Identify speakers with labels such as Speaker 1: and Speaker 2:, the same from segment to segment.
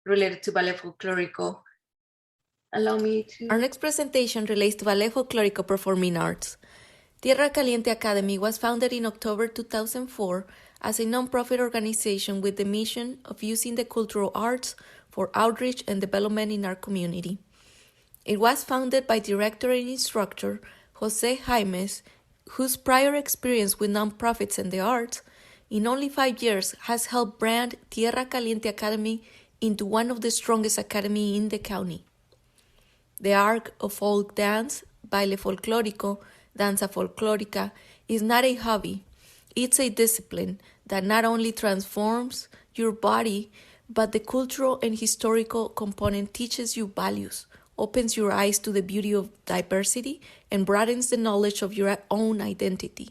Speaker 1: related to Ballet Folklorico. Allow me to...
Speaker 2: Our next presentation relates to Ballet Folklorico Performing Arts. Tierra Caliente Academy was founded in October 2004 as a non-profit organization with the mission of using the cultural arts for outreach and development in our community. It was founded by director and instructor Jose Jaimes, whose prior experience with nonprofits and the arts in only 5 years has helped brand Tierra Caliente Academy into one of the strongest academies in the county. The art of folk dance, Baile Folklorico, Danza Folklórica, is not a hobby. It's a discipline that not only transforms your body, but the cultural and historical component teaches you values, opens your eyes to the beauty of diversity, and broadens the knowledge of your own identity.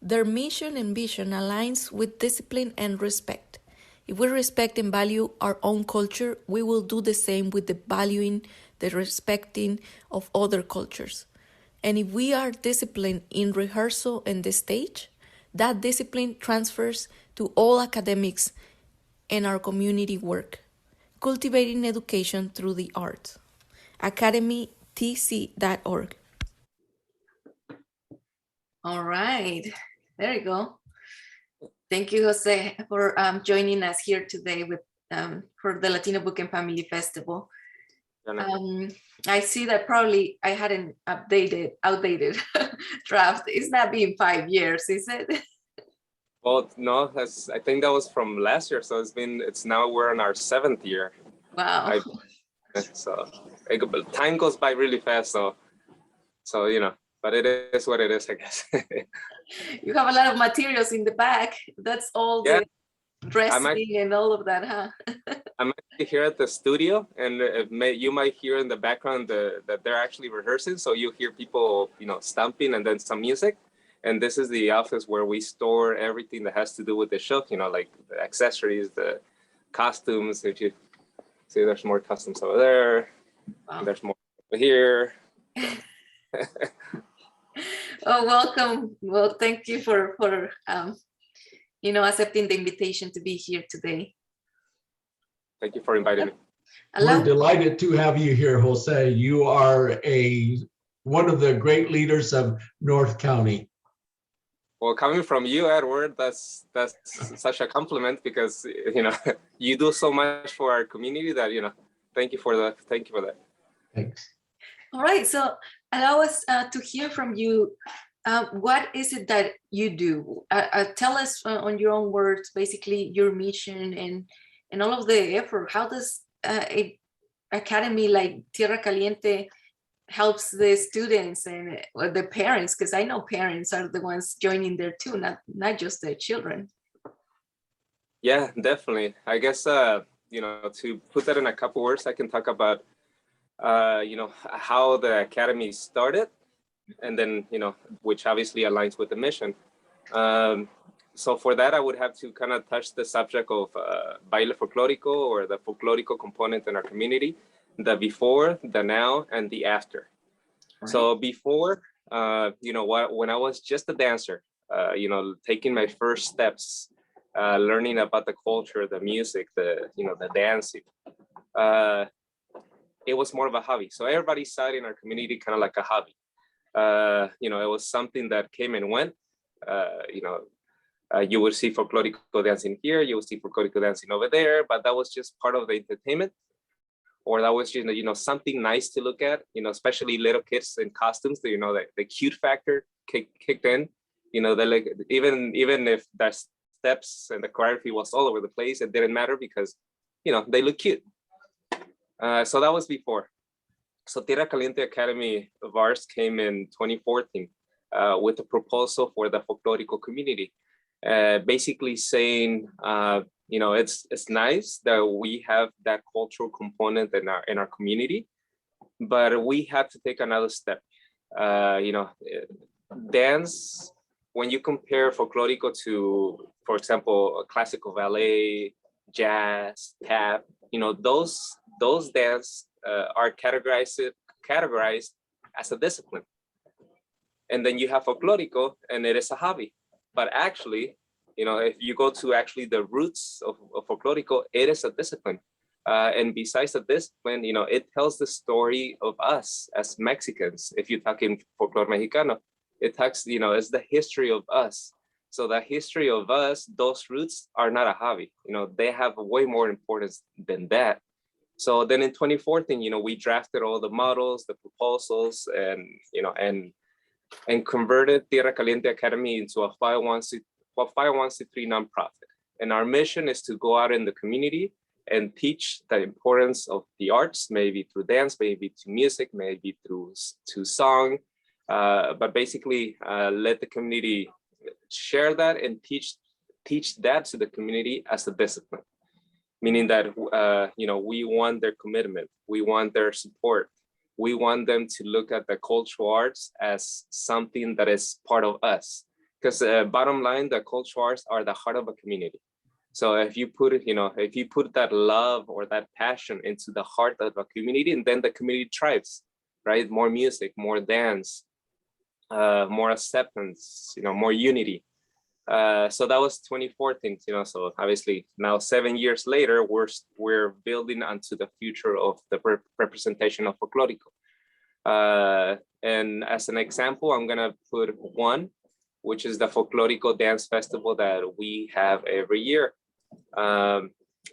Speaker 2: Their mission and vision aligns with discipline and respect. If we respect and value our own culture, we will do the same with the valuing, the respecting of other cultures. And if we are disciplined in rehearsal and the stage, that discipline transfers to all academics and our community work, cultivating education through the arts. academytc.org.
Speaker 1: All right, there you go. Thank you, Jose, for joining us here today with for the Latino Book and Family Festival. I see that probably I had an outdated draft. It's not been 5 years, is it?
Speaker 3: Well, no, I think that was from last year. So it's now we're in our 7th year.
Speaker 1: Wow.
Speaker 3: Time goes by really fast. So but it is what it is, I guess.
Speaker 1: You have a lot of materials in the back. That's all the dressing and all of that, huh?
Speaker 3: I'm actually here at the studio, and you might hear in the background that they're actually rehearsing. So you hear people, stomping and then some music. And this is the office where we store everything that has to do with the show, like the accessories, the costumes. If you see, there's more costumes over there. Wow. There's more over here.
Speaker 1: Oh, welcome. Well, thank you for accepting the invitation to be here today.
Speaker 3: Thank you for inviting me.
Speaker 4: We're delighted to have you here, Jose. You are one of the great leaders of North County.
Speaker 3: Well, coming from you, Edward, that's such a compliment, because you do so much for our community that thank you for that. Thank you for that.
Speaker 4: Thanks.
Speaker 1: All right, so allow us to hear from you. What is it that you do? Tell us on your own words, basically your mission and all of the effort. How does an academy like Tierra Caliente helps the students and the parents? Because I know parents are the ones joining there too, not just the children.
Speaker 3: Yeah, definitely. I guess to put that in a couple words, I can talk about how the academy started, and then which obviously aligns with the mission. So for that, I would have to kind of touch the subject of Baile Folklorico, or the folklorico component in our community, the before, the now, and the after. Right. So before, when I was just a dancer, taking my first steps, learning about the culture, the music, the dancing, it was more of a hobby. So everybody saw it in our community kind of like a hobby. It was something that came and went. You would see folklorico dancing here, you would see folklorico dancing over there, but that was just part of the entertainment, or that was something nice to look at. Especially little kids in costumes. The cute factor kicked in. Like even if the steps and the choreography was all over the place, it didn't matter, because they look cute. So that was before. So Tierra Caliente Academy of Arts came in 2014 with a proposal for the folklorico community, basically saying, it's nice that we have that cultural component in our community, but we have to take another step. Dance, when you compare folklorico to, for example, classical ballet, jazz, tap, those dance are categorized as a discipline. And then you have folklorico, and it is a hobby. But actually, if you go to actually the roots of folklorico, it is a discipline. And besides the discipline, it tells the story of us as Mexicans. If you talk in folklore mexicano, it talks, it's the history of us. So the history of us, those roots are not a hobby. They have way more importance than that. So then in 2014, we drafted all the models, the proposals, and converted Tierra Caliente Academy into a 501c3 nonprofit. And our mission is to go out in the community and teach the importance of the arts, maybe through dance, maybe to music, maybe through to song, but basically let the community share that and teach that to the community as a discipline. Meaning that we want their commitment, we want their support, we want them to look at the cultural arts as something that is part of us. Because bottom line, the cultural arts are the heart of a community. So if you put it, if you put that love or that passion into the heart of a community, and then the community thrives, right? More music, more dance, more acceptance, more unity. So that was 2014, so obviously now 7 years later, we're building onto the future of the representation of Folklorico. And as an example, I'm gonna put one, which is the Folklorico Dance Festival that we have every year.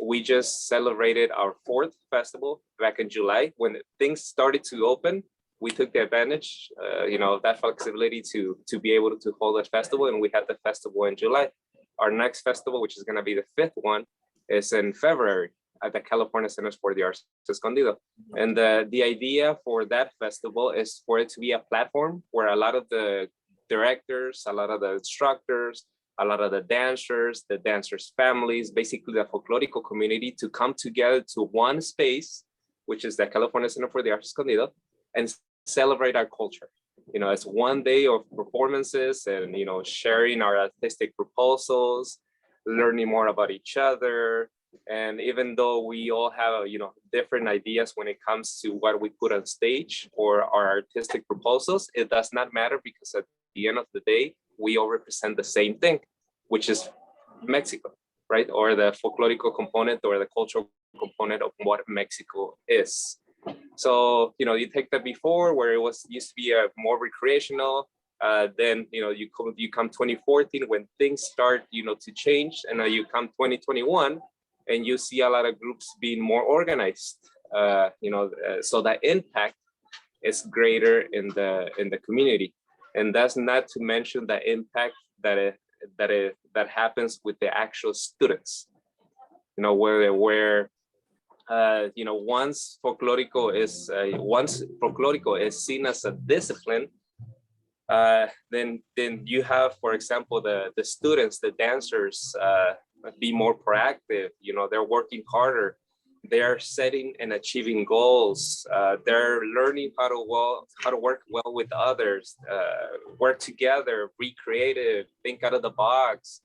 Speaker 3: We just celebrated our 4th festival back in July. When things started to open, we took the advantage, of that flexibility to be able to hold a festival, and we had the festival in July. Our next festival, which is going to be the 5th one, is in February at the California Centers for the Arts Escondido. And the idea for that festival is for it to be a platform where a lot of the directors, a lot of the instructors, a lot of the dancers' families, basically the Folklorico community, to come together to one space, which is the California Center for the Arts Escondido, and celebrate our culture. It's one day of performances and, sharing our artistic proposals, learning more about each other. And even though we all have, different ideas when it comes to what we put on stage or our artistic proposals, it does not matter, because at the end of the day, we all represent the same thing, which is Mexico, right? Or the folklorico component or the cultural component of what Mexico is. So, you take that before where it used to be a more recreational, then, you come 2014 when things start, to change, and you come 2021 and you see a lot of groups being more organized, so the impact is greater in the community. And that's not to mention the impact that happens with the actual students, where once folklorico is seen as a discipline, then you have, for example, the students, the dancers, be more proactive. They're working harder. They're setting and achieving goals. They're learning how to work well with others, work together, be creative, think out of the box.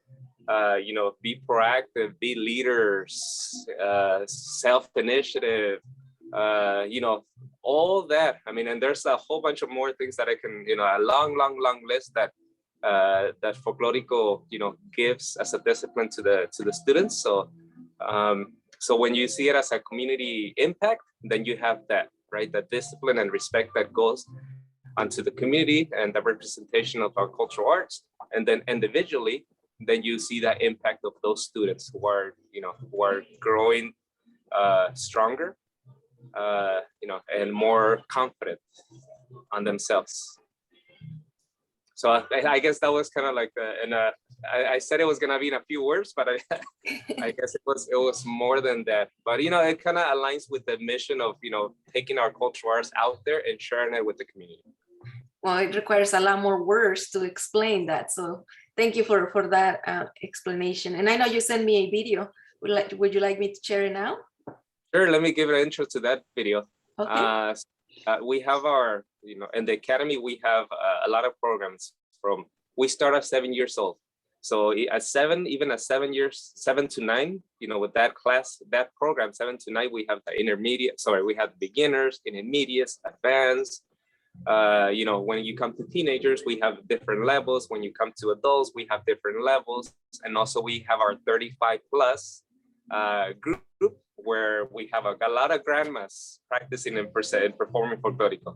Speaker 3: Be proactive, be leaders, self-initiative, all that. I mean, and there's a whole bunch of more things that I can, a long list that Folklorico, gives as a discipline to the students. So when you see it as a community impact, then you have that, right? The discipline and respect that goes onto the community and the representation of our cultural arts. And then individually, then you see that impact of those students who are growing stronger, and more confident on themselves. So I guess that was kind of like, I said it was gonna be in a few words, but I guess it was more than that. But it kind of aligns with the mission of taking our cultural arts out there and sharing it with the community.
Speaker 1: Well, it requires a lot more words to explain that. So thank you for that explanation. And I know you sent me a video. Would you like me to share it now?
Speaker 3: Sure. Let me give an intro to that video.
Speaker 1: Okay.
Speaker 3: We have our, in the academy, we have a lot of programs we start at 7 years old. So at 7 to 9, with that class, that program, 7 to 9, we have we have beginners, intermediates, advanced. When you come to teenagers, we have different levels. When you come to adults, we have different levels. And also we have our 35 plus group where we have a lot of grandmas practicing and performing folklorico.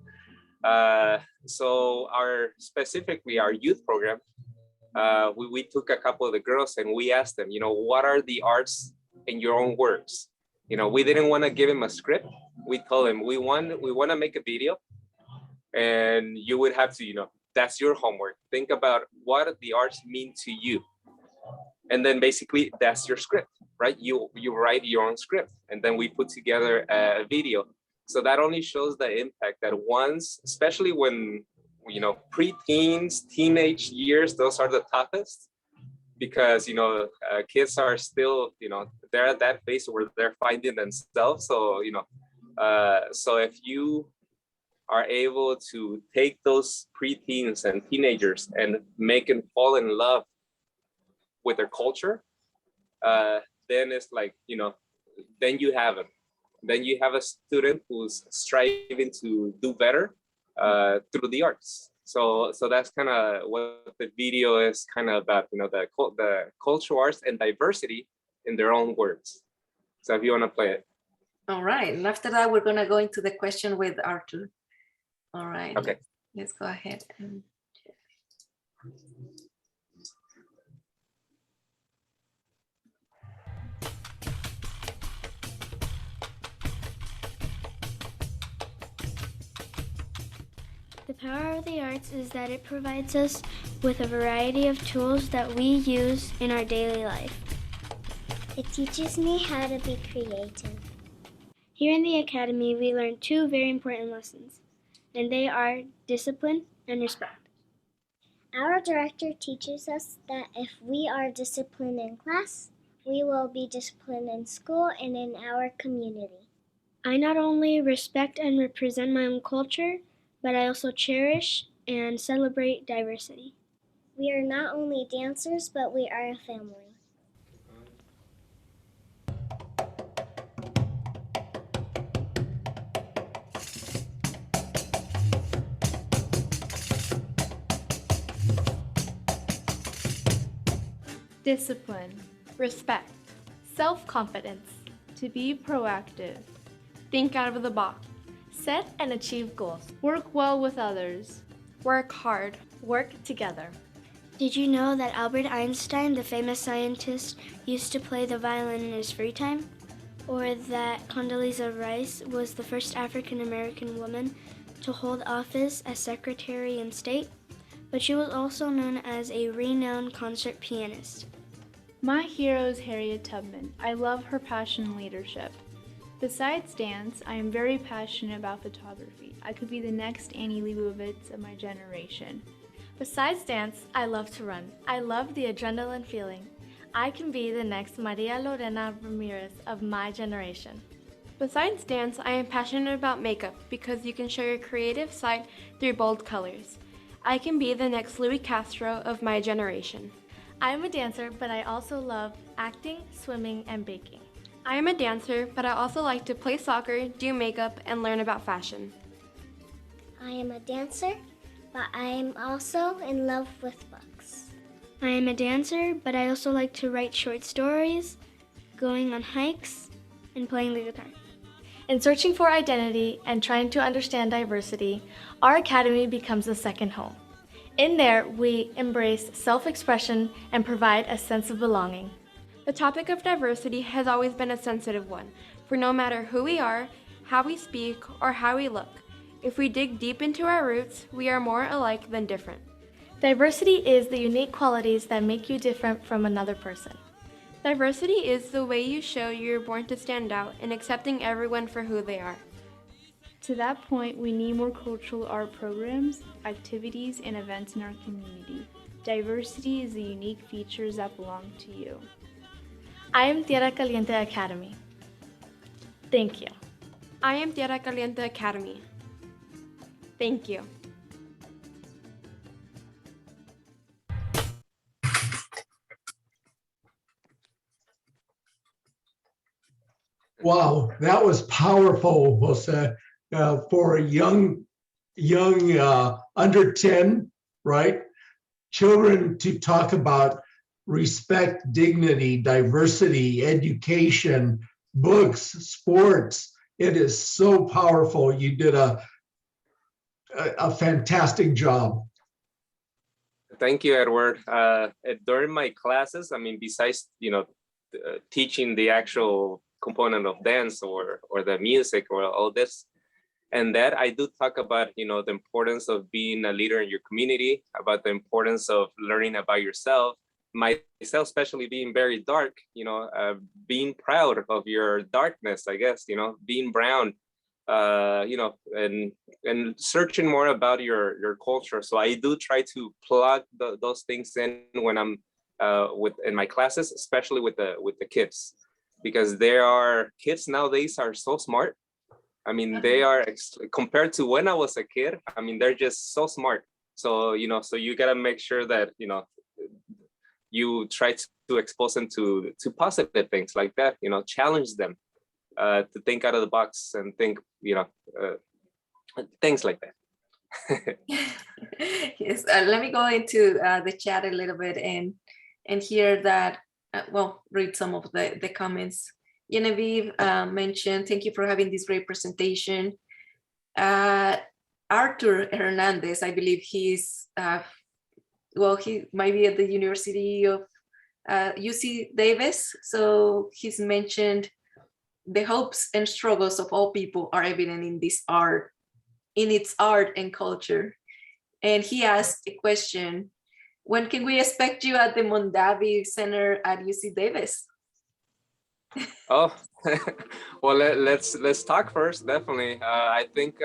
Speaker 3: So specifically our youth program, we took a couple of the girls and we asked them, what are the arts in your own words? We didn't want to give them a script. We told them we want to make a video, and you would have to, that's your homework. Think about what the arts mean to you. And then basically that's your script, right? You write your own script, and then we put together a video. So that only shows the impact that once, especially when, pre-teens, teenage years, those are the toughest, because, kids are still, they're at that phase where they're finding themselves. So, so if you are able to take those pre-teens and teenagers and make them fall in love with their culture, then it's like, then you have them. Then you have a student who's striving to do better through the arts. So that's kind of what the video is kind of about, the cultural arts and diversity in their own words. So if you want to play it.
Speaker 1: All right. And after that, we're going to go into the question with Arthur. All right.
Speaker 3: Okay.
Speaker 1: Let's go ahead.
Speaker 5: The power of the arts is that it provides us with a variety of tools that we use in our daily life.
Speaker 6: It teaches me how to be creative.
Speaker 5: Here in the Academy, we learn two very important lessons, and they are discipline and respect.
Speaker 6: Our director teaches us that if we are disciplined in class, we will be disciplined in school and in our community.
Speaker 5: I not only respect and represent my own culture, but I also cherish and celebrate diversity.
Speaker 6: We are not only dancers, but we are a family.
Speaker 7: Discipline, respect, self-confidence, to be proactive, think out of the box, set and achieve goals, work well with others, work hard, work together.
Speaker 5: Did you know that Albert Einstein, the famous scientist, used to play the violin in his free time? Or that Condoleezza Rice was the first African-American woman to hold office as Secretary of State? But she was also known as a renowned concert pianist.
Speaker 7: My hero is Harriet Tubman. I love her passion and leadership. Besides dance, I am very passionate about photography. I could be the next Annie Leibovitz of my generation.
Speaker 8: Besides dance, I love to run. I love the adrenaline feeling. I can be the next Maria Lorena Ramirez of my generation.
Speaker 9: Besides dance, I am passionate about makeup because you can show your creative side through bold colors. I can be the next Louis Castro of my generation.
Speaker 8: I am a dancer, but I also love acting, swimming, and baking.
Speaker 9: I am a dancer, but I also like to play soccer, do makeup, and learn about fashion.
Speaker 6: I am a dancer, but I am also in love with books.
Speaker 5: I am a dancer, but I also like to write short stories, going on hikes, and playing the guitar.
Speaker 8: In searching for identity and trying to understand diversity, our academy becomes a second home. In there, we embrace self-expression and provide a sense of belonging.
Speaker 9: The topic of diversity has always been a sensitive one, for no matter who we are, how we speak, or how we look, if we dig deep into our roots, we are more alike than different.
Speaker 8: Diversity is the unique qualities that make you different from another person.
Speaker 9: Diversity is the way you show you're born to stand out and accepting everyone for who they are.
Speaker 7: To that point, we need more cultural art programs, activities, and events in our community. Diversity is the unique features that belong to you.
Speaker 8: I am Tierra Caliente Academy. Thank you.
Speaker 9: I am Tierra Caliente Academy. Thank you.
Speaker 4: Wow, that was powerful, Jose, for a young under 10, right? Children to talk about respect, dignity, diversity, education, books, sports. It is so powerful. You did a fantastic job.
Speaker 3: Thank you, Edward. During my classes, I mean, besides, teaching the actual component of dance or the music or all this, and that I do talk about, the importance of being a leader in your community, about the importance of learning about yourself, myself, especially being very dark, being proud of your darkness, I guess, being brown, and searching more about your culture. So I do try to plug those things in when I'm in my classes, especially with the kids, because kids nowadays are so smart. I mean, they are compared to when I was a kid. I mean, they're just so smart. So so you gotta make sure that you try to expose them to positive things like that. Challenge them to think out of the box and think, things like that.
Speaker 1: Yes, let me go into the chat a little bit and hear that. Read some of the comments. Genevieve mentioned, thank you for having this great presentation. Arthur Hernandez, I believe he's, he might be at the University of UC Davis. So he's mentioned the hopes and struggles of all people are evident in this art, in its art and culture. And he asked a question, when can we expect you at the Mondavi Center at UC Davis?
Speaker 3: Oh, well, let's talk first. Definitely. I think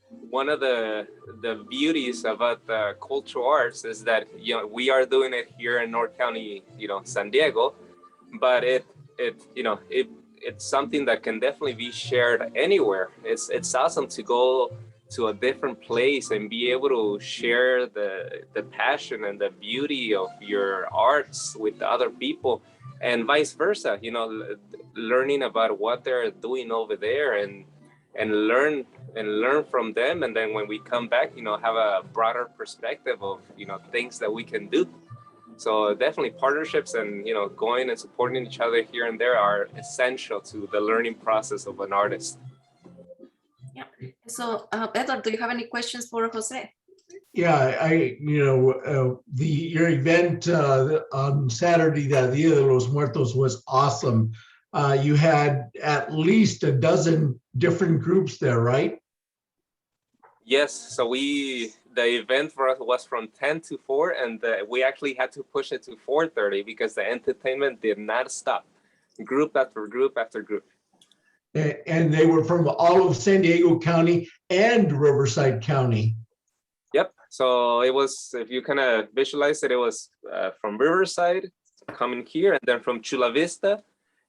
Speaker 3: one of the beauties about the cultural arts is that we are doing it here in North County, San Diego, but it's something that can definitely be shared anywhere. It's awesome to go to a different place and be able to share the passion and the beauty of your arts with other people, and vice versa. Learning about what they're doing over there and learn from them, and then when we come back, have a broader perspective of things that we can do. So definitely partnerships and going and supporting each other here and there are essential to the learning process of an artist.
Speaker 1: Yeah. So Edward, do you have any questions for Jose?
Speaker 4: Yeah, your event on Saturday, the Dia de los Muertos, was awesome. You had at least a dozen different groups there, right?
Speaker 3: Yes, so the event for us was from 10 to 4, and we actually had to push it to 4:30 because the entertainment did not stop, group after group after group.
Speaker 4: And they were from all of San Diego County and Riverside County.
Speaker 3: Yep, so it was, if you kind of visualize it, it was from Riverside coming here, and then from Chula Vista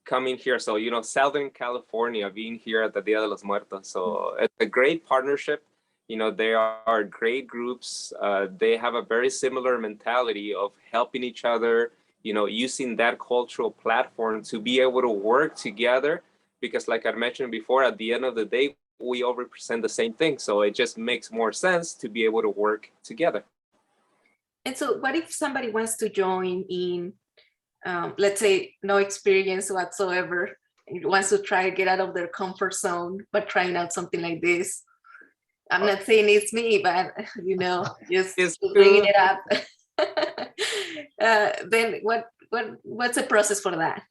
Speaker 3: coming here. So, Southern California being here at the Dia de los Muertos. So it's a great partnership. They are great groups. They have a very similar mentality of helping each other, using that cultural platform to be able to work together. Because like I mentioned before, at the end of the day, we all represent the same thing. So it just makes more sense to be able to work together.
Speaker 1: And so what if somebody wants to join in, let's say, no experience whatsoever, and wants to try to get out of their comfort zone, but trying out something like this? I'm not saying it's me, but, just bringing it up. Then what's the process for that?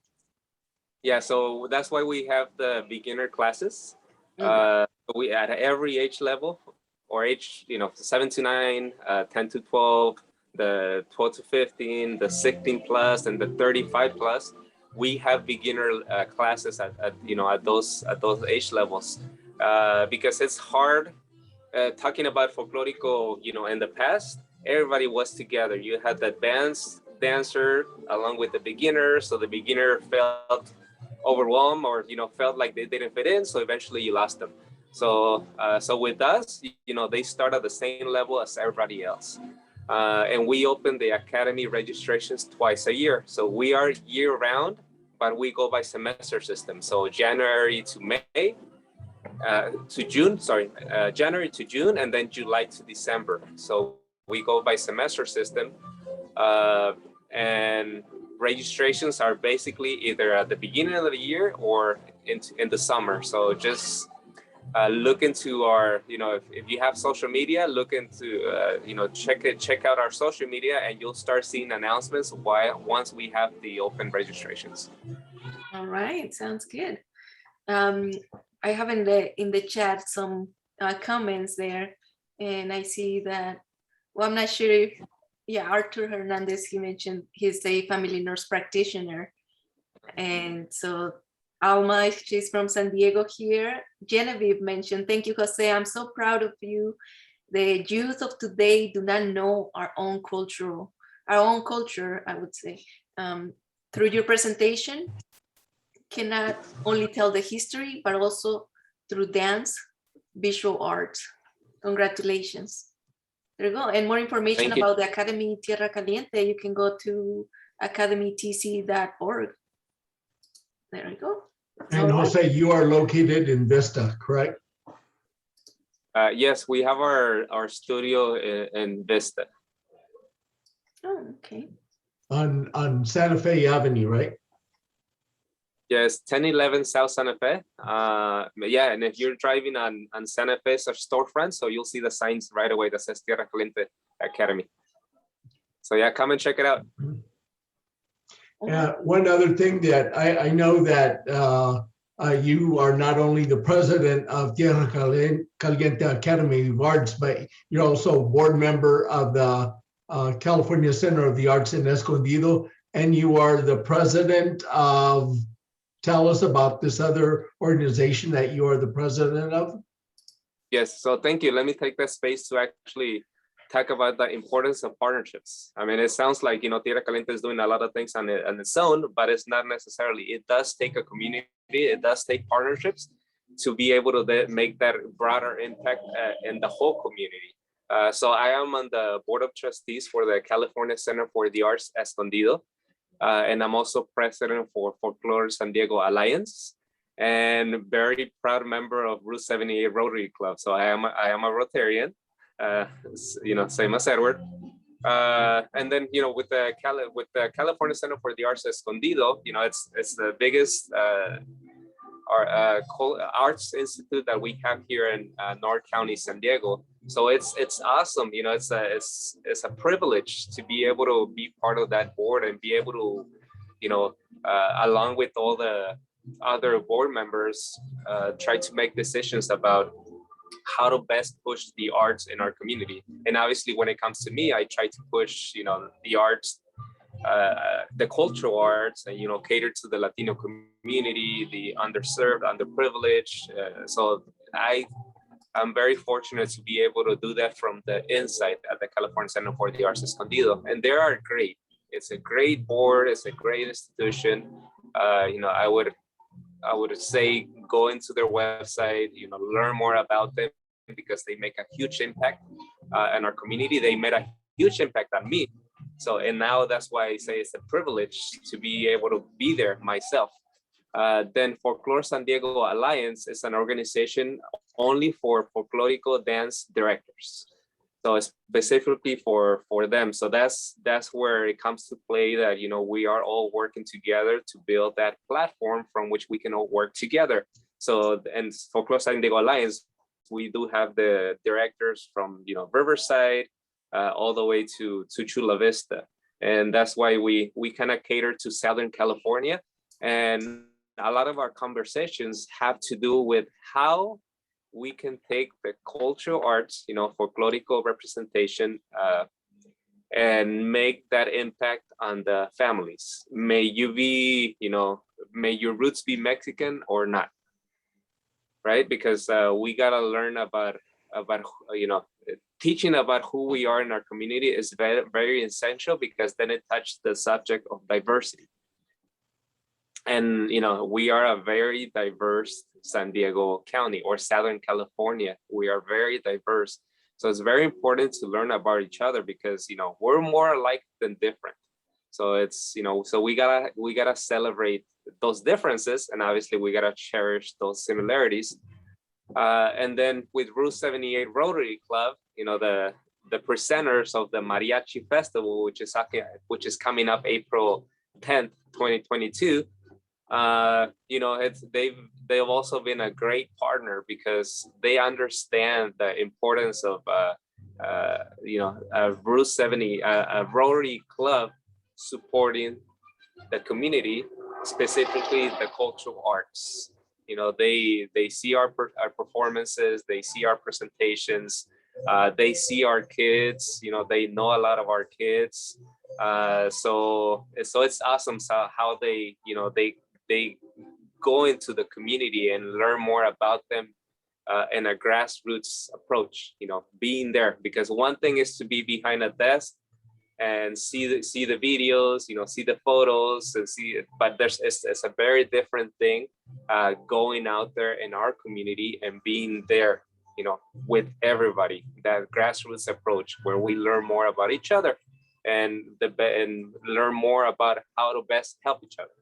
Speaker 3: Yeah, so that's why we have the beginner classes. We at every age level or age, 7 to 9, 10 to 12, the 12 to 15, the 16 plus, and the 35 plus. We have beginner classes at those age levels because it's hard. Talking about Folklorico, in the past, everybody was together. You had the dancer along with the beginner, so the beginner felt overwhelmed or felt like they didn't fit in, so eventually you lost them. So with us, they start at the same level as everybody else, and we open the academy registrations twice a year. So we are year round, but we go by semester system. So January to May. January to June, and then July to December. So we go by semester system, and registrations are basically either at the beginning of the year or in the summer. So just look into our, if you have social media, look into, check out our social media, and you'll start seeing announcements once we have the open registrations.
Speaker 1: All right, sounds good. I have in the chat some comments there, and I see that, well, I'm not sure if, yeah, Arthur Hernandez, he mentioned he's a family nurse practitioner. And so Alma, she's from San Diego here. Genevieve mentioned, thank you, Jose. I'm so proud of you. The youth of today do not know our own culture, I would say. Through your presentation, cannot only tell the history, but also through dance, visual art. Congratulations. There you go. And more information about the Academy Tierra Caliente, you can go to academytc.org. There you go.
Speaker 4: And Jose, you are located in Vista, correct?
Speaker 3: Yes, we have our studio in Vista.
Speaker 1: Oh, okay.
Speaker 3: On
Speaker 4: Santa Fe Avenue, right?
Speaker 3: Yes, 1011 South Santa Fe. Yeah, and if you're driving on Santa Fe's storefront, so you'll see the signs right away that says Tierra Caliente Academy. So yeah, come and check it out.
Speaker 4: One other thing that I know that you are not only the president of Tierra Caliente Academy of Arts, but you're also a board member of the California Center of the Arts in Escondido, and you are the president of, tell us about this other organization that you are the president of.
Speaker 3: Yes, so thank you. Let me take that space to actually talk about the importance of partnerships. I mean, it sounds like, Tierra Caliente is doing a lot of things on its own, but it's not necessarily. It does take a community, it does take partnerships to be able to make that broader impact in the whole community. So I am on the board of trustees for the California Center for the Arts Escondido. And I'm also president for Folklore San Diego Alliance, and very proud member of Route 78 Rotary Club. So I am a Rotarian, same as Edward. And then with the California Center for the Arts Escondido, it's the biggest arts institute that we have here in North County, San Diego. So it's awesome. It's a privilege to be able to be part of that board and be able to, along with all the other board members, try to make decisions about how to best push the arts in our community. And obviously, when it comes to me, I try to push, the arts, the cultural arts, and cater to the Latino community, the underserved, underprivileged. So I'm very fortunate to be able to do that from the inside at the California Center for the Arts Escondido, and they are great. It's a great board. It's a great institution. I would say go into their website, learn more about them, because they make a huge impact in our community. They made a huge impact on me. So, and now that's why I say it's a privilege to be able to be there myself. Then Folklore San Diego Alliance is an organization only for folklorico dance directors. So it's specifically for them. So that's where it comes to play that, we are all working together to build that platform from which we can all work together. So, and Folklore San Diego Alliance, we do have the directors from, Riverside, all the way to Chula Vista. And that's why we kind of cater to Southern California. And a lot of our conversations have to do with how we can take the cultural arts, folklorico representation, and make that impact on the families. May you be, may your roots be Mexican or not, right? Because we gotta learn about teaching about who we are in our community is very, very essential, because then it touches the subject of diversity. And, we are a very diverse San Diego County, or Southern California. We are very diverse. So it's very important to learn about each other, because, we're more alike than different. So it's, so we gotta celebrate those differences, and obviously we gotta cherish those similarities. And then with Route 78 Rotary Club, the presenters of the Mariachi Festival, which is coming up April 10th, 2022. You know, they've also been a great partner because they understand the importance of you know, Bruce 70, a Rotary Club supporting the community, specifically the cultural arts. You know, they see our performances, they see our presentations, they see our kids. You know, they know a lot of our kids. So it's awesome how they, you know, they go into the community and learn more about them in a grassroots approach. You know, being there, because one thing is to be behind a desk and see the videos, you know, see the photos and see it, but it's a very different thing going out there in our community and being there, you know, with everybody. That grassroots approach where we learn more about each other and learn more about how to best help each other.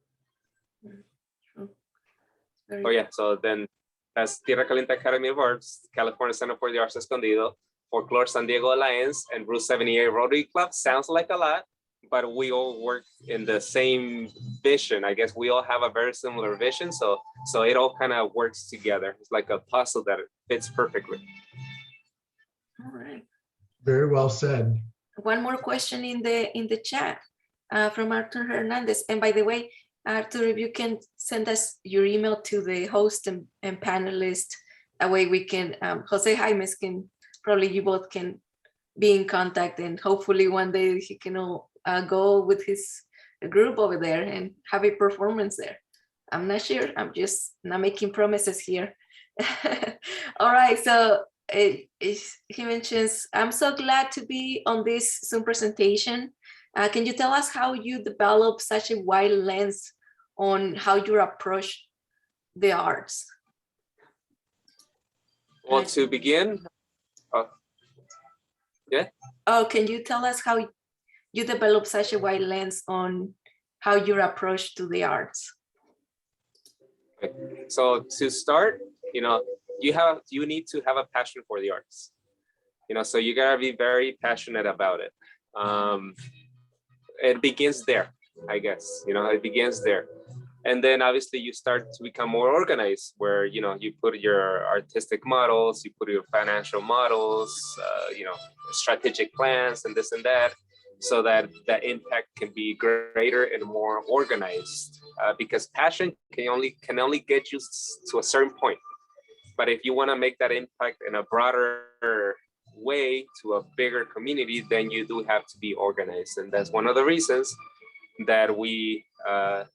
Speaker 3: Oh yeah, so then that's Tierra Caliente Academy of Arts, California Center for the Arts Escondido, Folklore San Diego Alliance, and Route 78 Rotary Club. Sounds like a lot, but we all work in the same vision. I guess we all have a very similar vision, so it all kind of works together. It's like a puzzle that fits perfectly.
Speaker 1: All right.
Speaker 4: Very well said.
Speaker 1: One more question in the chat from Arthur Hernandez. And by the way, Arthur, if you can send us your email to the host and panelists, that way we can, Jose Jaimes can, probably you both can be in contact, and hopefully one day he can go with his group over there and have a performance there. I'm not sure, I'm just not making promises here. All right, so he mentions, I'm so glad to be on this Zoom presentation. Can you tell us how you develop such a wide lens on how you approach the arts?
Speaker 3: Well, to begin, yeah.
Speaker 1: Oh, can you tell us how you develop such a wide lens on how your approach to the arts?
Speaker 3: Okay. So to start, you know, you need to have a passion for the arts. You know, so you gotta be very passionate about it. It begins there, I guess. You know, it begins there. And then obviously you start to become more organized, where, you know, you put your artistic models, you put your financial models, you know, strategic plans and this and that, so that the impact can be greater and more organized. Because passion can only get you to a certain point. But if you want to make that impact in a broader way to a bigger community, then you do have to be organized. And that's one of the reasons that we are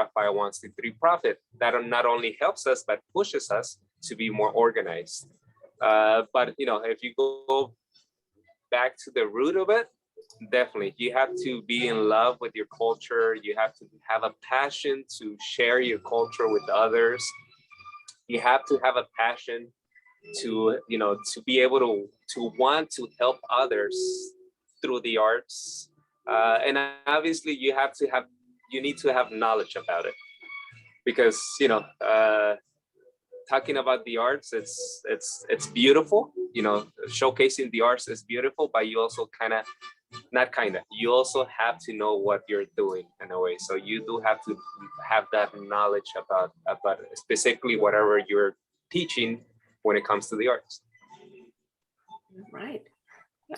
Speaker 3: a 501c3 profit. That not only helps us, but pushes us to be more organized. But, you know, if you go back to the root of it, definitely, you have to be in love with your culture. You have to have a passion to share your culture with others. You have to have a passion to, you know, to be able to want to help others through the arts. And obviously you need to have knowledge about it, because, you know, talking about the arts, it's beautiful, you know, showcasing the arts is beautiful, but you also you also have to know what you're doing in a way. So you do have to have that knowledge about specifically whatever you're teaching when it comes to the arts.
Speaker 1: Right. Yeah.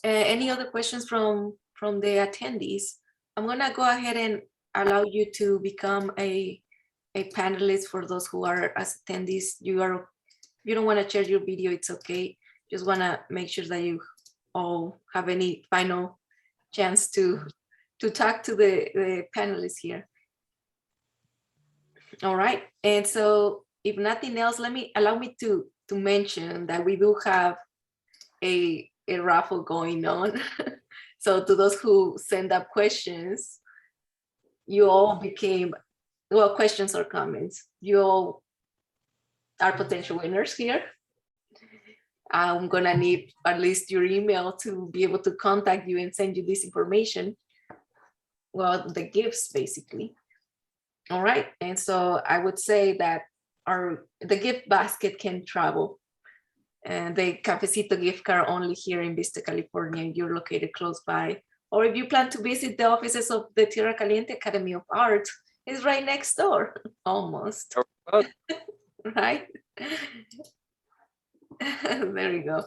Speaker 1: Any other questions from the attendees? I'm gonna go ahead and allow you to become a panelist. For those who are as attendees, you don't want to share your video, it's okay. Just want to make sure that you all have any final chance to talk to the panelists here. All right, and so if nothing else, allow me to mention that we do have a raffle going on. So to those who send up questions, you all became, well, questions or comments, you all are potential winners here. I'm gonna need at least your email to be able to contact you and send you this information. Well, the gifts basically. All right, and so I would say that the gift basket can travel, and the Cafecito gift card only here in Vista, California. You're located close by, or if you plan to visit the offices of the Tierra Caliente Academy of Art, it's right next door, almost,
Speaker 3: Oh,
Speaker 1: right? There you go.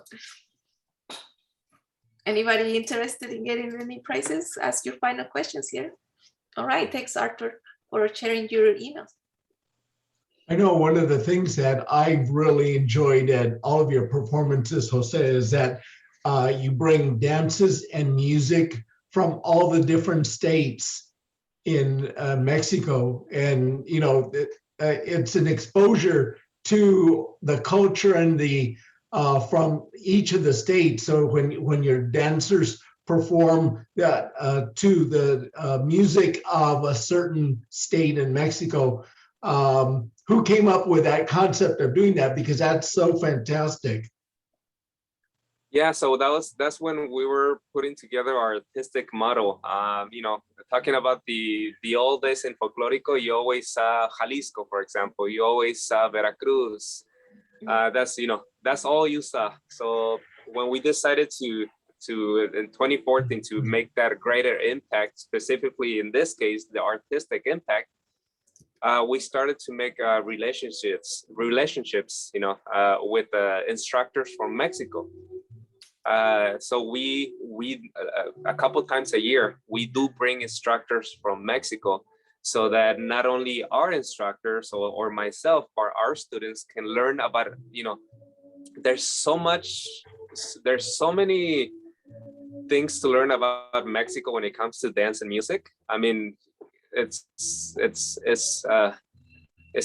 Speaker 1: Anybody interested in getting any prizes? Ask your final questions here. All right, thanks, Arthur, for sharing your emails.
Speaker 4: I know one of the things that I've really enjoyed at all of your performances, Jose, is that you bring dances and music from all the different states in Mexico. And, you know, it's an exposure to the culture and the from each of the states. So when your dancers perform that to the music of a certain state in Mexico, who came up with that concept of doing that? Because that's so fantastic.
Speaker 3: yeah, so that's when we were putting together our artistic model. You know, talking about the old days in Folklorico, you always saw Jalisco, for example. You always saw Veracruz. That's, you know, that's all you saw. So when we decided to in 2014 to make that greater impact, specifically in this case, the artistic impact, we started to make relationships, you know, with instructors from Mexico. So we a couple times a year, we do bring instructors from Mexico, so that not only our instructors or myself, but our students can learn about, you know, there's so many things to learn about Mexico when it comes to dance and music. I mean, it's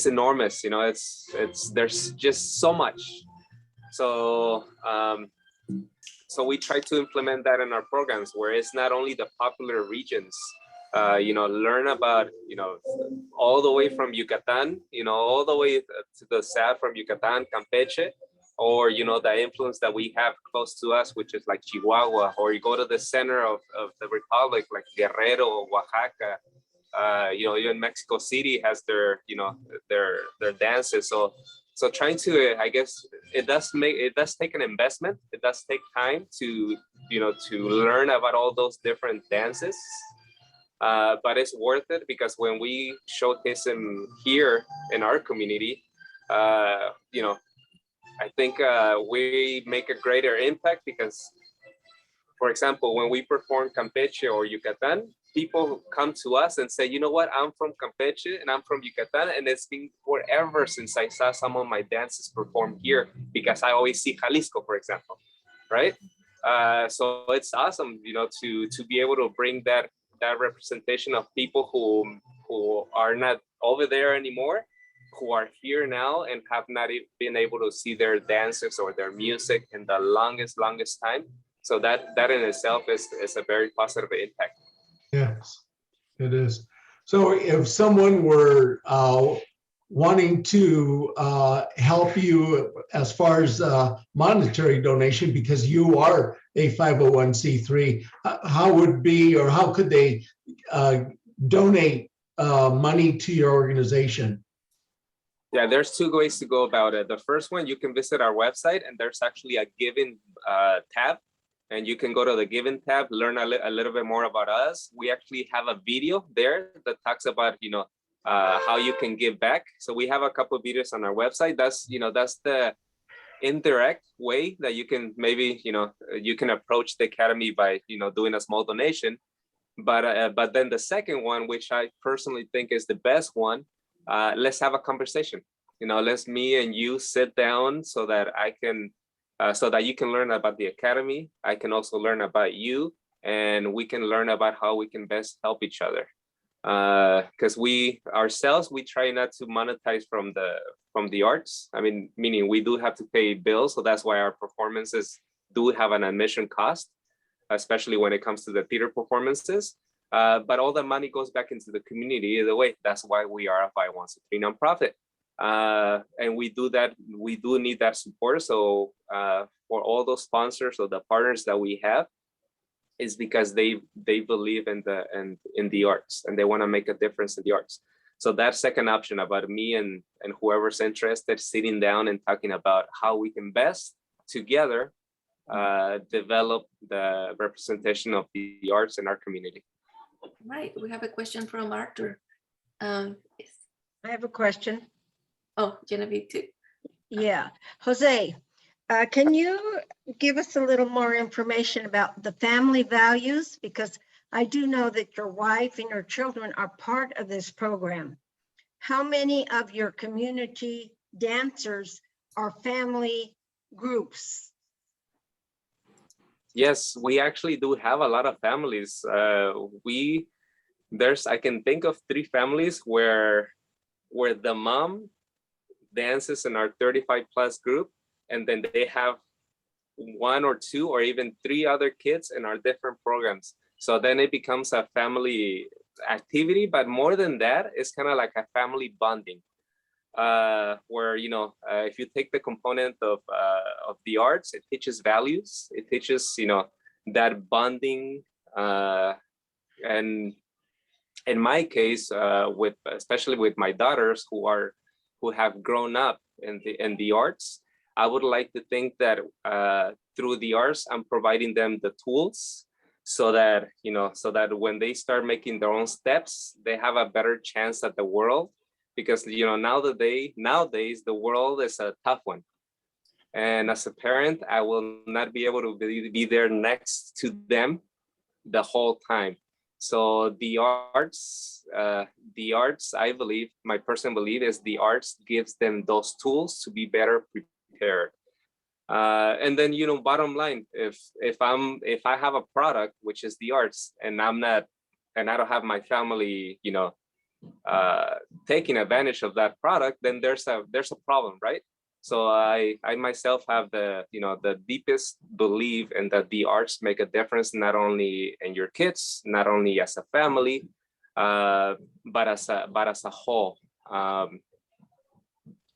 Speaker 3: enormous, you know, it's there's just so much. So so we try to implement that in our programs, where it's not only the popular regions, you know, learn about, you know, all the way from Yucatan, you know, all the way to the south from Yucatan, Campeche, or, you know, the influence that we have close to us, which is like Chihuahua, or you go to the center of the Republic, like Guerrero, Oaxaca, you know, even Mexico City has their, you know, their dances. So trying to, I guess, it does take an investment. It does take time to, you know, to learn about all those different dances. But it's worth it, because when we showcase them here in our community, you know, I think we make a greater impact, because, for example, when we perform Campeche or Yucatan, people come to us and say, you know what, I'm from Campeche and I'm from Yucatan, and it's been forever since I saw some of my dances performed here, because I always see Jalisco, for example, right? So it's awesome, you know, to be able to bring that representation of people who are not over there anymore, who are here now and have not been able to see their dances or their music in the longest time. So that in itself is a very positive impact.
Speaker 4: Yes, it is. So if someone were wanting to help you as far as monetary donation, because you are a 501c3, how would be, or how could they donate money to your organization?
Speaker 3: Yeah, there's two ways to go about it. The first one, you can visit our website, and there's actually a Giving tab, and you can go to the Giving tab, learn a little bit more about us. We actually have a video there that talks about, you know, how you can give back. So we have a couple of videos on our website. That's, you know, that's the indirect way that you can maybe, you know, you can approach the Academy by, you know, doing a small donation. But then the second one, which I personally think is the best one, let's have a conversation. You know, let's me and you sit down so that I can, so that you can learn about the Academy. I can also learn about you, and we can learn about how we can best help each other. Because we ourselves, we try not to monetize from the arts. I mean, meaning we do have to pay bills, so that's why our performances do have an admission cost, especially when it comes to the theater performances. But all the money goes back into the community either way. That's why we are a 501c3 nonprofit. And we do that. We do need that support. So for all those sponsors or the partners that we have, is because they believe in the arts, and they want to make a difference in the arts. So that second option about me and whoever's interested, sitting down and talking about how we can best together develop the representation of the arts in our community.
Speaker 1: Right, we have a question from Arthur. Yes.
Speaker 10: I have a question.
Speaker 1: Oh, Genevieve too.
Speaker 10: Yeah, Jose, can you give us a little more information about the family values? Because I do know that your wife and your children are part of this program. How many of your community dancers are family groups?
Speaker 3: Yes, we actually do have a lot of families. I can think of 3 families where the mom dances in our 35 plus group, and then they have 1 or 2 or even 3 other kids in our different programs. So then it becomes a family activity, but more than that, it's kind of like a family bonding, where, you know, if you take the component of the arts, it teaches values, it teaches, you know, that bonding, and in my case, especially with my daughters who have grown up in the arts, I would like to think that through the arts, I'm providing them the tools so that, you know, so that when they start making their own steps, they have a better chance at the world. Because, you know, nowadays, the world is a tough one. And as a parent, I will not be able to be there next to them the whole time. So the arts, I believe, my personal belief is the arts gives them those tools to be better prepared. And then, you know, bottom line, if I have a product, which is the arts, and I don't have my family, you know, taking advantage of that product, then there's a problem, right? So I myself have the deepest belief in that the arts make a difference, not only in your kids, not only as a family, but as a whole. I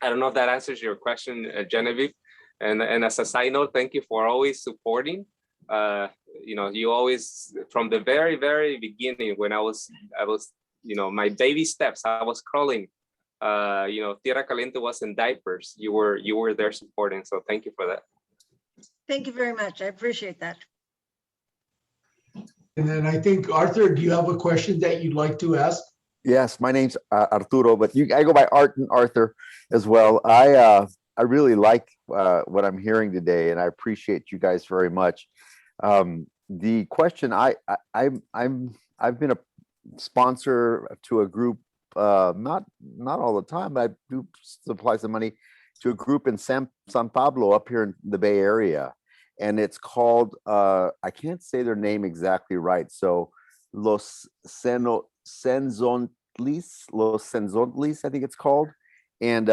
Speaker 3: don't know if that answers your question, Genevieve. And as a side note, thank you for always supporting. You know, you always, from the very, very beginning, when I was, you know, my baby steps, I was crawling. You know, Tierra Caliente was in diapers. You were there supporting. So thank you for that.
Speaker 10: Thank you very much. I appreciate that.
Speaker 4: And then I think, Arthur, do you have a question that you'd like to ask?
Speaker 11: Yes, my name's Arturo, but I go by Art and Arthur as well. I really like what I'm hearing today, and I appreciate you guys very much. The question I've been a sponsor to a group, not all the time, but I do supply some money to a group in San Pablo up here in the Bay Area, and it's called I can't say their name exactly right, so Los Senzontlis, I think it's called. And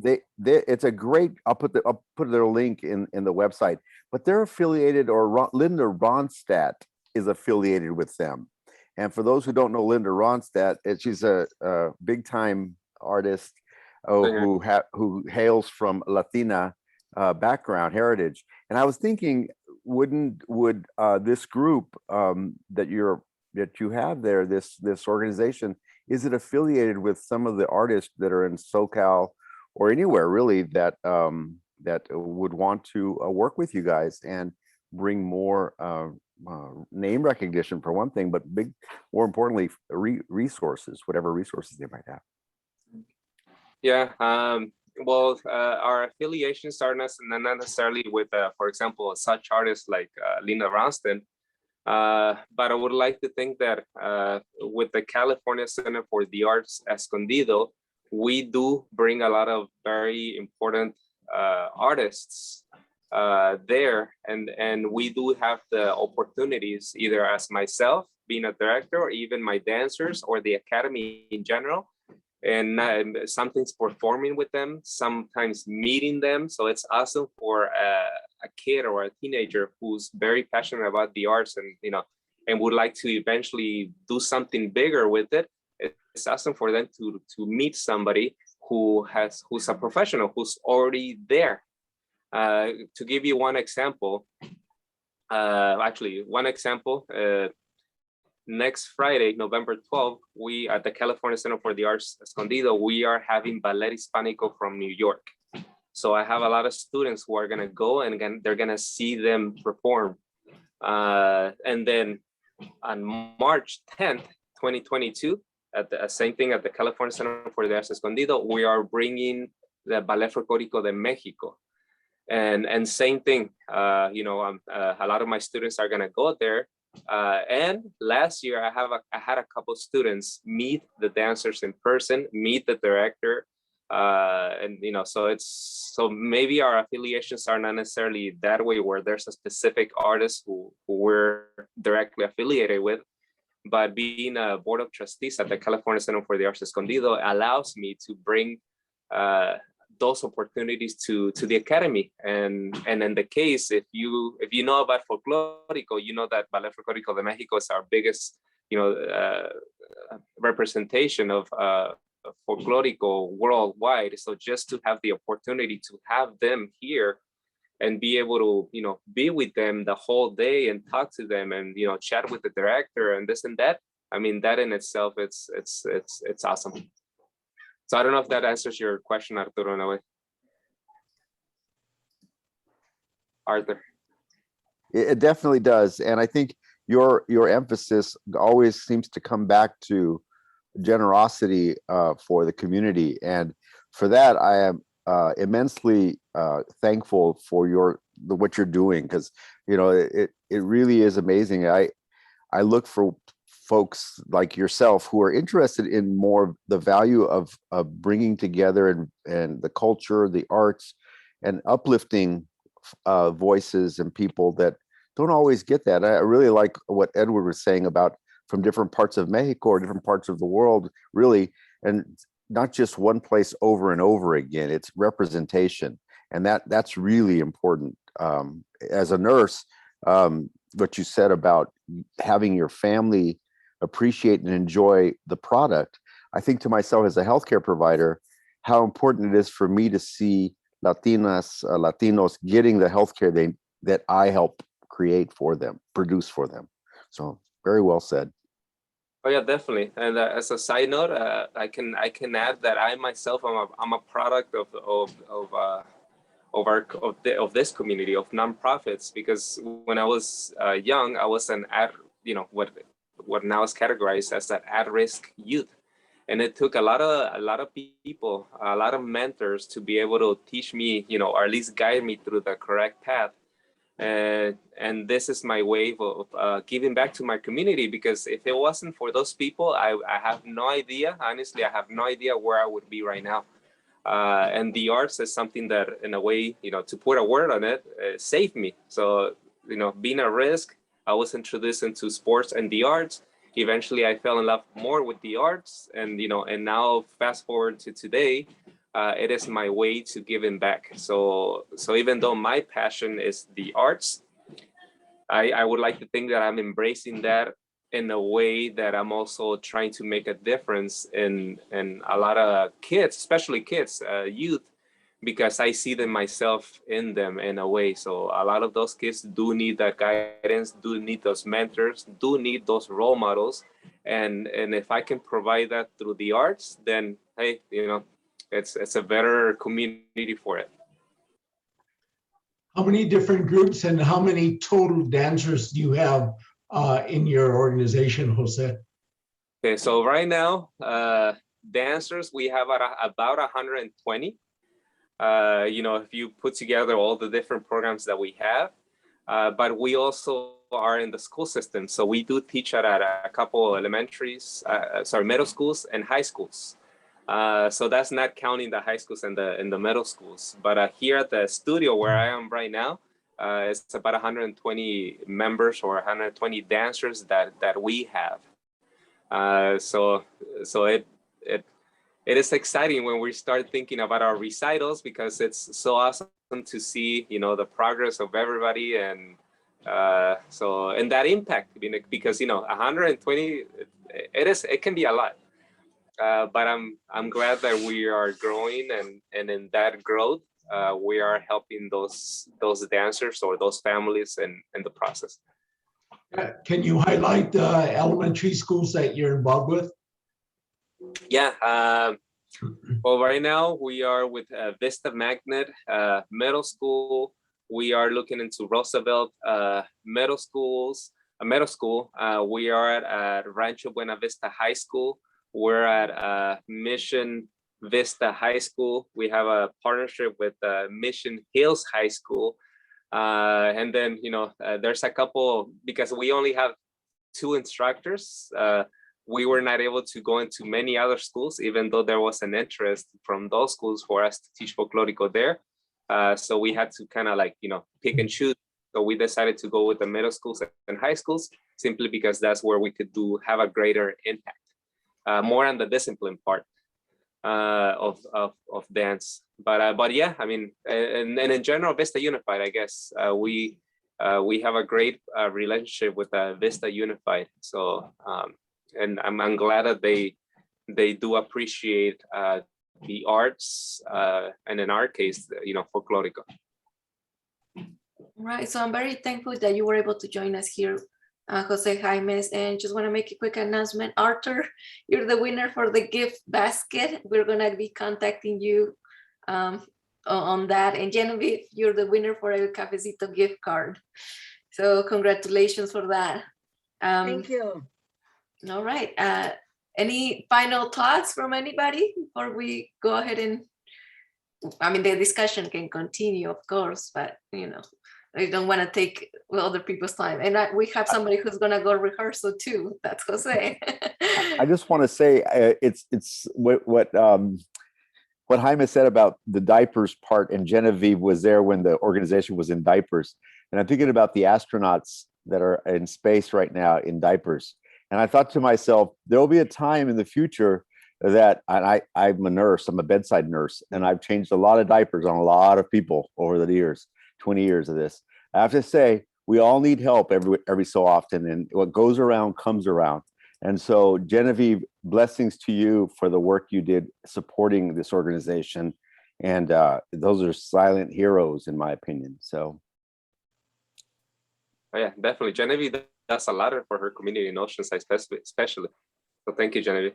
Speaker 11: it's a great, I'll put their link in the website, but they're affiliated, or Linda Ronstadt is affiliated with them. And for those who don't know Linda Ronstadt, she's a big time artist who hails from Latina background, heritage. And I was thinking, would this group that you have there, this organization, is it affiliated with some of the artists that are in SoCal or anywhere really that would want to work with you guys and bring more name recognition for one thing, but more importantly, resources, whatever resources they might have?
Speaker 3: Yeah. Well, our affiliations are not necessarily with, for example, such artists like Linda Ronstadt. But I would like to think that with the California Center for the Arts Escondido, we do bring a lot of very important artists there, and we do have the opportunities, either as myself being a director, or even my dancers, or the academy in general, and sometimes performing with them, sometimes meeting them. So it's awesome for a kid or a teenager who's very passionate about the arts, and would like to eventually do something bigger with it. It's awesome for them to meet somebody who's a professional, who's already there. To give you one example, next Friday, November 12th, we at the California Center for the Arts Escondido, we are having Ballet Hispanico from New York. So I have a lot of students who are gonna go and again, they're gonna see them perform. And then on March 10th, 2022, at the same thing at the California Center for the Arts Escondido, we are bringing the Ballet Folklorico de Mexico. And same thing, a lot of my students are gonna go there. And last year I had a couple students meet the dancers in person, meet the director, and so maybe our affiliations are not necessarily that way where there's a specific artist who we're directly affiliated with, but being a board of trustees at the California Center for the Arts Escondido allows me to bring those opportunities to the academy. And in the case, if you know about Folklorico, you know that Ballet Folklorico de Mexico is our biggest representation of Folklorico worldwide. So just to have the opportunity to have them here and be able to be with them the whole day and talk to them and chat with the director and this and that, I mean, that in itself, it's awesome. So I don't know if that answers your question, Arturo, in a way. Arthur.
Speaker 11: It definitely does. And I think your emphasis always seems to come back to generosity for the community. And for that, I am immensely thankful for what you're doing, because it really is amazing. I look for folks like yourself who are interested in more the value of bringing together and the culture, the arts, and uplifting voices and people that don't always get that. I really like what Edward was saying about from different parts of Mexico or different parts of the world, really, and not just one place over and over again. It's representation, and that's really important. As a nurse, what you said about having your family appreciate and enjoy the product, I think to myself as a healthcare provider, how important it is for me to see Latinos getting the healthcare that I help create for them, produce for them. So very well said.
Speaker 3: Oh yeah, definitely. And as a side note, I can add that I myself I'm a product of this community of nonprofits, because when I was young, I was what now is categorized as an at-risk youth, and it took a lot of people, a lot of mentors to be able to teach me, or at least guide me through the correct path. And this is my way of giving back to my community, because if it wasn't for those people, I have no idea. Honestly, I have no idea where I would be right now. And the arts is something that, in a way, to put a word on it, saved me. So, being at risk, I was introduced into sports and the arts. Eventually, I fell in love more with the arts, and and now fast forward to today, it is my way to giving back. So even though my passion is the arts, I would like to think that I'm embracing that in a way that I'm also trying to make a difference in a lot of kids, especially kids, youth, because I see them myself in them in a way. So a lot of those kids do need that guidance, do need those mentors, do need those role models. And if I can provide that through the arts, then hey, it's a better community for it.
Speaker 4: How many different groups and how many total dancers do you have in your organization, Jose?
Speaker 3: Okay, so right now, dancers, we have about 120. If you put together all the different programs that we have, but we also are in the school system. So we do teach at a couple middle schools and high schools. So that's not counting the high schools and the middle schools. But here at the studio where I am right now, it's about 120 members or 120 dancers that we have. So it is exciting when we start thinking about our recitals, because it's so awesome to see, the progress of everybody, and and that impact, because 120, it can be a lot. But I'm glad that we are growing, and in that growth, we are helping those dancers or those families in the process.
Speaker 4: Can you highlight the elementary schools that you're involved with?
Speaker 3: Yeah, Well, right now we are with Vista Magnet Middle School. We are looking into Roosevelt Middle School. We are at Rancho Buena Vista High School. We're at Mission Vista High School. We have a partnership with Mission Hills High School. And then, there's a couple, because we only have 2 instructors. We were not able to go into many other schools, even though there was an interest from those schools for us to teach Folklorico there. So we had to kind of pick and choose. So we decided to go with the middle schools and high schools, simply because that's where we could have a greater impact, more on the discipline part of dance. But yeah, I mean, and in general, Vista Unified, I guess we have a great relationship with Vista Unified. So and I'm glad that they do appreciate the arts, and in our case, Folklorico.
Speaker 1: Right, so I'm very thankful that you were able to join us here, Jose Jaimes, and just want to make a quick announcement. Arthur, you're the winner for the gift basket. We're gonna be contacting you on that, and Genevieve, you're the winner for a Cafecito gift card. So congratulations for that.
Speaker 10: Thank you.
Speaker 1: All right, any final thoughts from anybody before we go ahead and, I mean, the discussion can continue, of course, but I don't want to take other people's time. And we have somebody who's gonna go rehearsal too. That's Jose.
Speaker 11: I just want to say it's what Jaime said about the diapers part, and Genevieve was there when the organization was in diapers. And I'm thinking about the astronauts that are in space right now in diapers. And I thought to myself, there'll be a time in the future that, and I'm a nurse, I'm a bedside nurse, and I've changed a lot of diapers on a lot of people over the years, 20 years of this. I have to say, we all need help every so often, and what goes around comes around. And so, Genevieve, blessings to you for the work you did supporting this organization. And those are silent heroes, in my opinion. So,
Speaker 3: oh, yeah, definitely. Genevieve does a lot for her community in Oceanside, especially. So thank you, Genevieve.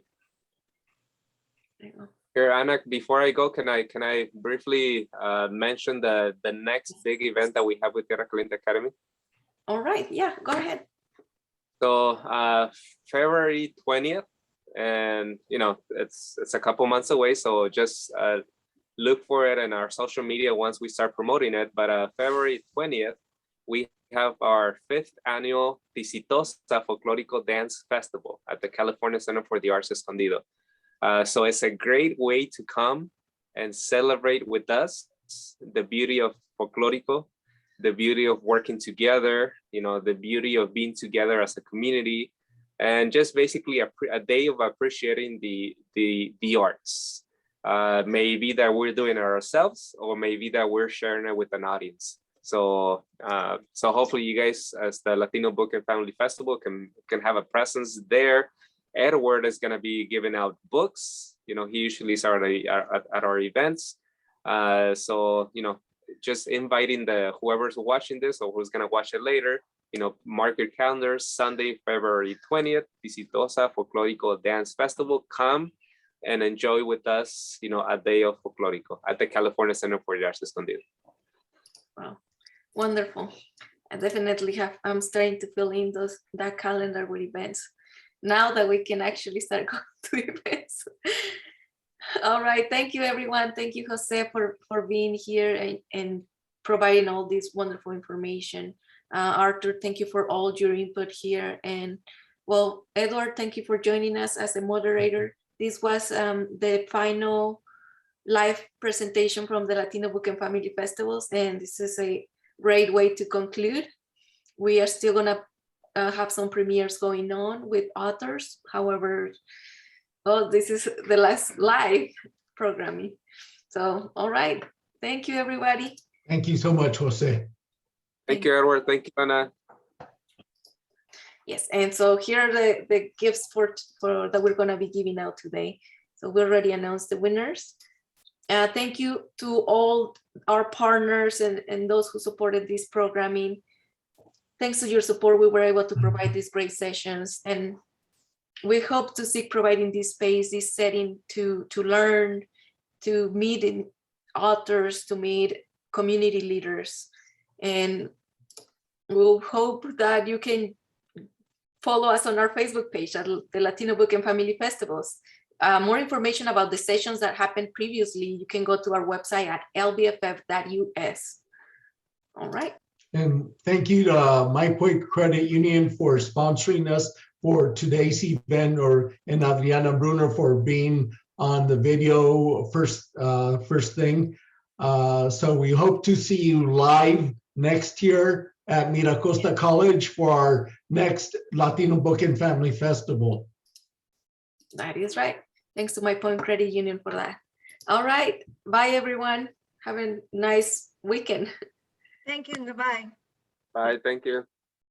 Speaker 3: Here, Anna, before I go, can I briefly mention the next big event that we have with Tierra Caliente Academy?
Speaker 1: All right, yeah, go ahead.
Speaker 3: So February 20th, and it's a couple months away, so just look for it in our social media once we start promoting it. But February 20th, we have our 5th annual Visitosa Folklorico Dance Festival at the California Center for the Arts Escondido. So it's a great way to come and celebrate with us the beauty of Folklorico, the beauty of working together, the beauty of being together as a community, and just basically a day of appreciating the arts. Maybe that we're doing it ourselves, or maybe that we're sharing it with an audience. So hopefully you guys, as the Latino Book and Family Festival, can have a presence there. Edward is going to be giving out books. He usually is at our events. So just inviting whoever's watching this or who's going to watch it later, mark your calendars. Sunday, February 20th, Visitosa Folklorico Dance Festival. Come and enjoy with us, a day of Folklorico at the California Center for the Arts Escondido.
Speaker 1: Wow, wonderful. I definitely I'm starting to fill in that calendar with events now that we can actually start going to events. All right, thank you everyone. Thank you, Jose, for being here and providing all this wonderful information. Arthur, thank you for all your input here. And well, Edward, thank you for joining us as a moderator. This was the final live presentation from the Latino Book and Family Festivals, and this is a great way to conclude. We are still gonna have some premieres going on with authors. However, this is the last live programming. So, all right. Thank you, everybody.
Speaker 4: Thank you so much, Jose.
Speaker 3: Thank you, Edward. Thank you, Anna.
Speaker 1: Yes, and so here are the gifts for that we're gonna be giving out today. So we already announced the winners. Thank you to all our partners and those who supported this programming. Thanks to your support, we were able to provide these great sessions. And we hope to seek providing this space, this setting to learn, to meet authors, to meet community leaders. And we'll hope that you can follow us on our Facebook page at the Latino Book and Family Festivals. More information about the sessions that happened previously, you can go to our website at lbff.us. All right.
Speaker 4: And thank you to My Point Credit Union for sponsoring us for today's event, and Adriana Brunner for being on the video first thing. So we hope to see you live next year at Miracosta College for our next Latino Book and Family Festival.
Speaker 1: That is right. Thanks to My Point Credit Union for that. All right. Bye, everyone. Have a nice weekend.
Speaker 10: Thank you. Goodbye.
Speaker 3: Bye. Thank you.